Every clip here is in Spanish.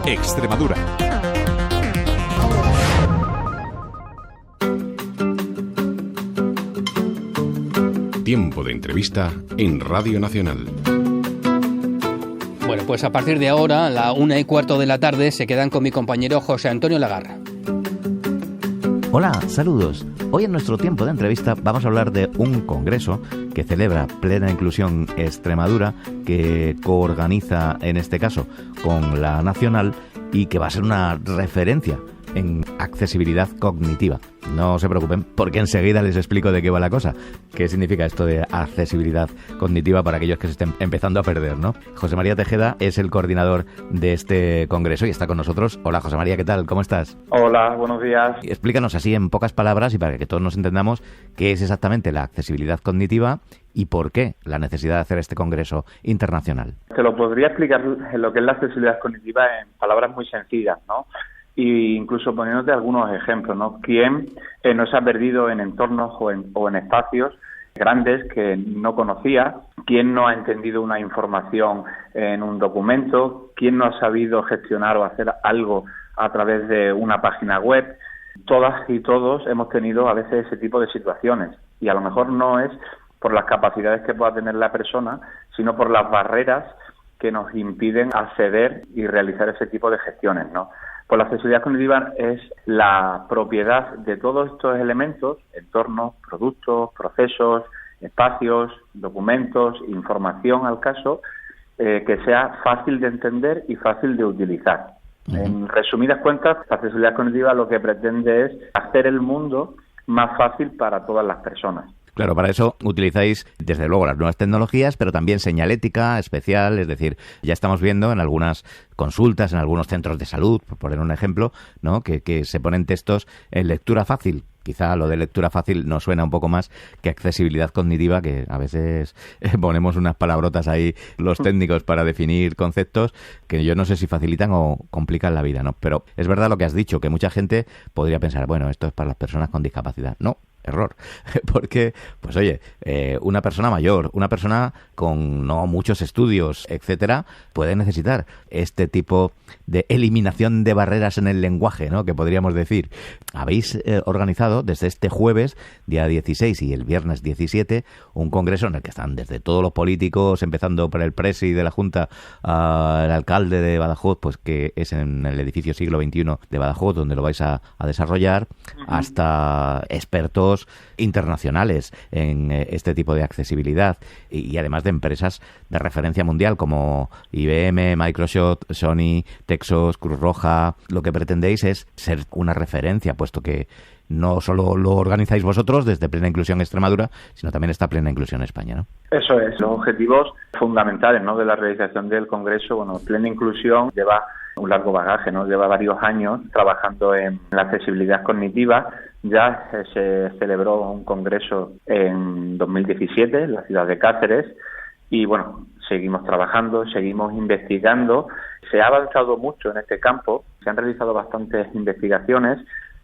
Extremadura. Tiempo de entrevista en Radio Nacional. Bueno, pues a partir de ahora, a la 1:15 de la tarde, se quedan con mi compañero José Antonio Lagarra. Hola, saludos. Hoy en nuestro tiempo de entrevista vamos a hablar de un congreso que celebra Plena Inclusión Extremadura, que coorganiza en este caso con la Nacional y que va a ser una referencia en accesibilidad cognitiva. No se preocupen, porque enseguida les explico de qué va la cosa. ¿Qué significa esto de accesibilidad cognitiva para aquellos que se estén empezando a perder, ¿no? José María Tejeda es el coordinador de este congreso y está con nosotros. Hola, José María, ¿qué tal? ¿Cómo estás? Hola, buenos días. Explícanos así en pocas palabras y para que todos nos entendamos qué es exactamente la accesibilidad cognitiva y por qué la necesidad de hacer este congreso internacional. Te lo podría explicar en lo que es la accesibilidad cognitiva en palabras muy sencillas, ¿no? Y incluso poniéndote algunos ejemplos, ¿no? ¿Quién no se ha perdido en entornos o en espacios grandes que no conocía? ¿Quién no ha entendido una información en un documento? ¿Quién no ha sabido gestionar o hacer algo a través de una página web? Todas y todos hemos tenido a veces ese tipo de situaciones y a lo mejor no es por las capacidades que pueda tener la persona, sino por las barreras que nos impiden acceder y realizar ese tipo de gestiones, ¿no? Pues la accesibilidad cognitiva es la propiedad de todos estos elementos, entornos, productos, procesos, espacios, documentos, información al caso, que sea fácil de entender y fácil de utilizar. En resumidas cuentas, la accesibilidad cognitiva lo que pretende es hacer el mundo más fácil para todas las personas. Claro, para eso utilizáis, desde luego, las nuevas tecnologías, pero también señalética especial, es decir, ya estamos viendo en algunas consultas, en algunos centros de salud, por poner un ejemplo, ¿no? Que se ponen textos en lectura fácil. Quizá lo de lectura fácil nos suena un poco más que accesibilidad cognitiva, que a veces ponemos unas palabrotas ahí los técnicos para definir conceptos que yo no sé si facilitan o complican la vida, ¿no? Pero es verdad lo que has dicho, que mucha gente podría pensar, bueno, esto es para las personas con discapacidad. No. Error, porque, pues oye, una persona mayor, una persona con no muchos estudios, etcétera, puede necesitar este tipo de eliminación de barreras en el lenguaje, ¿no? Que podríamos decir. Habéis organizado desde este jueves, día 16 y el viernes 17, un congreso en el que están desde todos los políticos, empezando por el presi de la Junta, al alcalde de Badajoz, pues que es en el edificio Siglo XXI de Badajoz, donde lo vais a desarrollar, hasta expertos internacionales en este tipo de accesibilidad y además de empresas de referencia mundial como IBM, Microsoft, Sony, Texas, Cruz Roja. Lo que pretendéis es ser una referencia, puesto que no solo lo organizáis vosotros desde Plena Inclusión Extremadura, sino también está Plena Inclusión España, ¿no? Eso es, los objetivos fundamentales, ¿no?, de la realización del Congreso. Bueno, Plena Inclusión lleva un largo bagaje, ¿no? Lleva varios años trabajando en la accesibilidad cognitiva. Ya se celebró un congreso en 2017 en la ciudad de Cáceres y, bueno, seguimos trabajando, seguimos investigando. Se ha avanzado mucho en este campo, se han realizado bastantes investigaciones.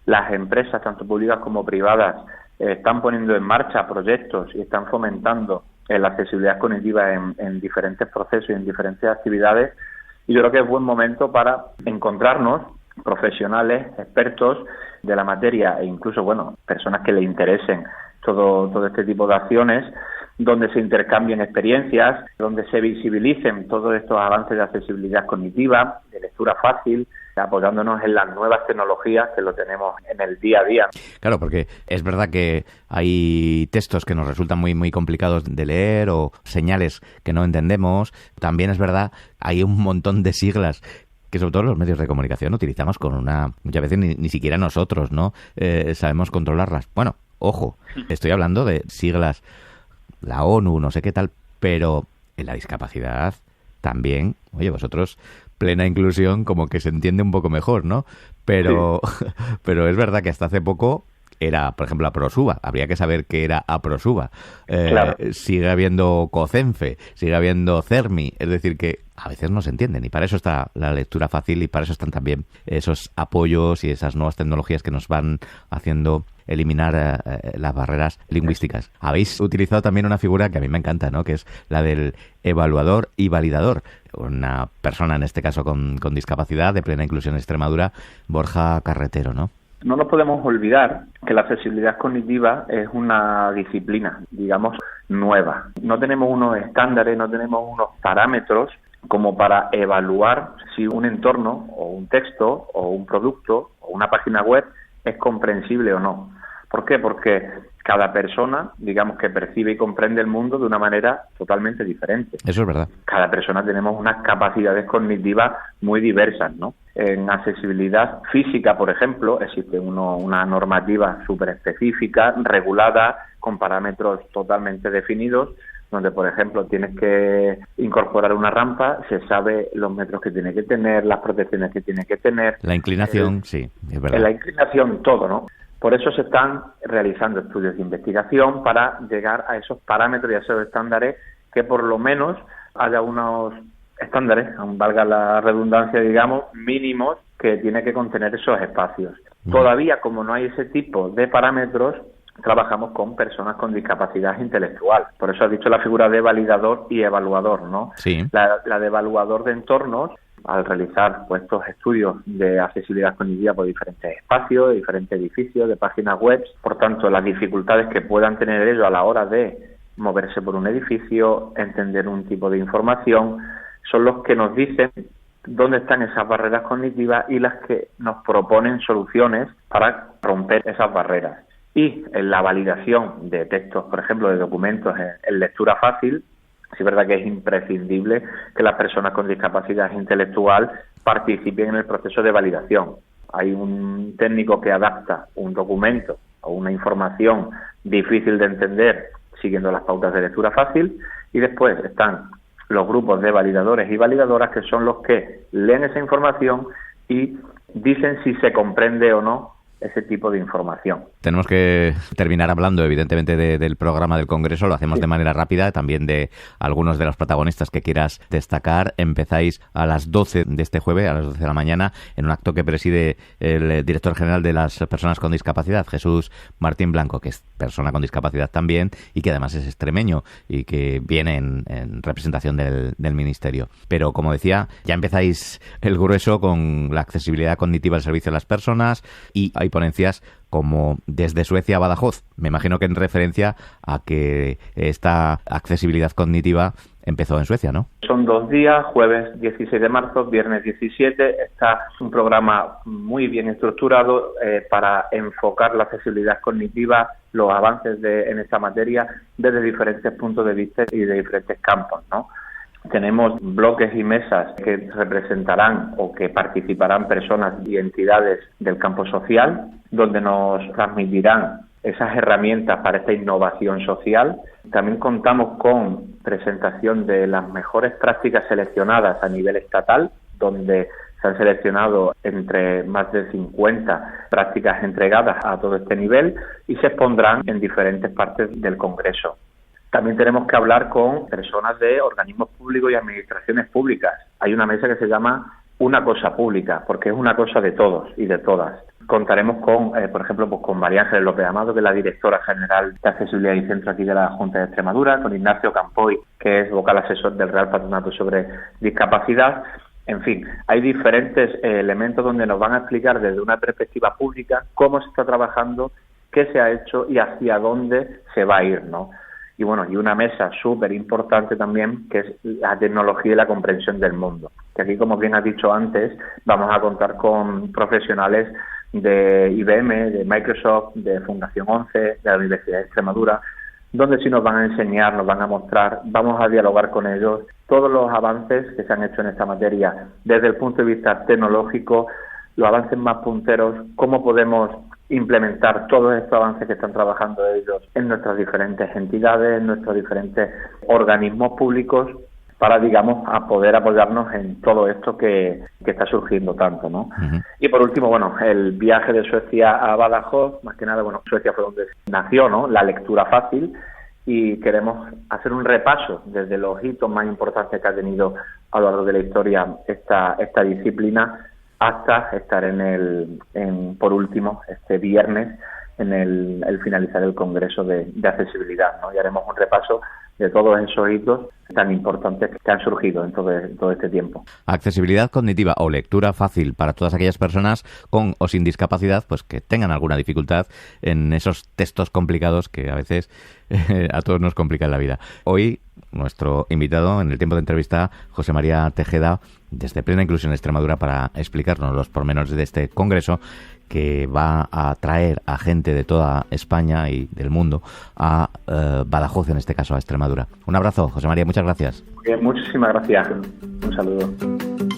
Las empresas, tanto públicas como privadas, están poniendo en marcha proyectos y están fomentando la accesibilidad cognitiva en diferentes procesos y en diferentes actividades. Y yo creo que es buen momento para encontrarnos profesionales, expertos de la materia e incluso, bueno, personas que le interesen todo este tipo de acciones, donde se intercambien experiencias, donde se visibilicen todos estos avances de accesibilidad cognitiva, de lectura fácil, apoyándonos en las nuevas tecnologías que lo tenemos en el día a día. Claro, porque es verdad que hay textos que nos resultan muy, muy complicados de leer o señales que no entendemos. También es verdad, hay un montón de siglas que sobre todo los medios de comunicación utilizamos muchas veces ni siquiera nosotros, ¿no? Sabemos controlarlas. Bueno, ojo, estoy hablando de siglas, la ONU, no sé qué tal, pero en la discapacidad también, oye, vosotros Plena Inclusión como que se entiende un poco mejor, ¿no? Pero, sí. Pero es verdad que hasta hace poco era, por ejemplo, Aprosuba. Habría que saber qué era Aprosuba. Claro. Sigue habiendo COCENFE, sigue habiendo CERMI. Es decir, que a veces no se entienden, y para eso está la lectura fácil, y para eso están también esos apoyos y esas nuevas tecnologías que nos van haciendo eliminar las barreras lingüísticas. Habéis utilizado también una figura que a mí me encanta, ¿no?, que es la del evaluador y validador. Una persona, en este caso con discapacidad, de plena inclusión en Extremadura, Borja Carretero, ¿no? No nos podemos olvidar que la accesibilidad cognitiva es una disciplina, digamos, nueva. No tenemos unos estándares, no tenemos unos parámetros como para evaluar si un entorno o un texto o un producto o una página web es comprensible o no. ¿Por qué? Porque cada persona, digamos, que percibe y comprende el mundo de una manera totalmente diferente. Eso es verdad. Cada persona tenemos unas capacidades cognitivas muy diversas, ¿no? En accesibilidad física, por ejemplo, existe una normativa súper específica, regulada, con parámetros totalmente definidos, donde, por ejemplo, tienes que incorporar una rampa, se sabe los metros que tiene que tener, las protecciones que tiene que tener. La inclinación, sí, es verdad. La inclinación, todo, ¿no? Por eso se están realizando estudios de investigación para llegar a esos parámetros y a esos estándares, que por lo menos haya unos estándares, aun valga la redundancia, digamos, mínimos, que tiene que contener esos espacios. Todavía, como no hay ese tipo de parámetros, trabajamos con personas con discapacidad intelectual. Por eso has dicho la figura de validador y evaluador, ¿no? Sí. La de evaluador de entornos, al realizar estos estudios de accesibilidad cognitiva por diferentes espacios, de diferentes edificios, de páginas web, por tanto, las dificultades que puedan tener ellos a la hora de moverse por un edificio, entender un tipo de información, son los que nos dicen dónde están esas barreras cognitivas y las que nos proponen soluciones para romper esas barreras. Y en la validación de textos, por ejemplo, de documentos en lectura fácil, sí es verdad que es imprescindible que las personas con discapacidad intelectual participen en el proceso de validación. Hay un técnico que adapta un documento o una información difícil de entender siguiendo las pautas de lectura fácil, y después están los grupos de validadores y validadoras, que son los que leen esa información y dicen si se comprende o no ese tipo de información. Tenemos que terminar hablando, evidentemente, del programa del Congreso. Lo hacemos de manera rápida, también de algunos de los protagonistas que quieras destacar. Empezáis a las 12 de este jueves, a las 12 de la mañana, en un acto que preside el director general de las personas con discapacidad, Jesús Martín Blanco, que es persona con discapacidad también y que además es extremeño y que viene en representación del Ministerio. Pero, como decía, ya empezáis el grueso con la accesibilidad cognitiva al servicio de las personas, y hay ponencias como Desde Suecia a Badajoz. Me imagino que en referencia a que esta accesibilidad cognitiva empezó en Suecia, ¿no? Son 2 días, jueves 16 de marzo, viernes 17. Está un programa muy bien estructurado para enfocar la accesibilidad cognitiva, los avances en esta materia desde diferentes puntos de vista y de diferentes campos, ¿no? Tenemos bloques y mesas que representarán o que participarán personas y entidades del campo social, donde nos transmitirán esas herramientas para esta innovación social. También contamos con presentación de las mejores prácticas seleccionadas a nivel estatal, donde se han seleccionado entre más de 50 prácticas entregadas a todo este nivel y se expondrán en diferentes partes del Congreso. También tenemos que hablar con personas de organismos públicos y administraciones públicas. Hay una mesa que se llama Una Cosa Pública, porque es una cosa de todos y de todas. Contaremos con, por ejemplo, con María Ángeles López Amado, que es la directora general de Accesibilidad y Centro aquí de la Junta de Extremadura, con Ignacio Campoy, que es vocal asesor del Real Patronato sobre Discapacidad. En fin, hay diferentes elementos donde nos van a explicar desde una perspectiva pública cómo se está trabajando, qué se ha hecho y hacia dónde se va a ir, ¿no? Y bueno, y una mesa súper importante también, que es la tecnología y la comprensión del mundo. Que aquí, como bien has dicho antes, vamos a contar con profesionales de IBM, de Microsoft, de Fundación 11, de la Universidad de Extremadura, donde sí nos van a enseñar, nos van a mostrar, vamos a dialogar con ellos todos los avances que se han hecho en esta materia, desde el punto de vista tecnológico, los avances más punteros, cómo podemos implementar todos estos avances que están trabajando ellos en nuestras diferentes entidades, en nuestros diferentes organismos públicos, para, digamos, a poder apoyarnos en todo esto que está surgiendo tanto, ¿no? Uh-huh. Y por último, bueno, el viaje de Suecia a Badajoz, más que nada, bueno, Suecia fue donde nació, ¿no?, la lectura fácil, y queremos hacer un repaso desde los hitos más importantes que ha tenido a lo largo de la historia esta disciplina, hasta estar por último, este viernes, en el finalizar el Congreso de Accesibilidad, ¿no? Y haremos un repaso de todos esos hitos tan importantes que han surgido en todo este tiempo. Accesibilidad cognitiva o lectura fácil para todas aquellas personas con o sin discapacidad, pues que tengan alguna dificultad en esos textos complicados que a veces a todos nos complican la vida. Hoy, nuestro invitado en el tiempo de entrevista, José María Tejeda, desde Plena Inclusión Extremadura, para explicarnos los pormenores de este congreso que va a traer a gente de toda España y del mundo a Badajoz, en este caso a Extremadura. Un abrazo, José María, muchas gracias. Muchísimas gracias. Un saludo.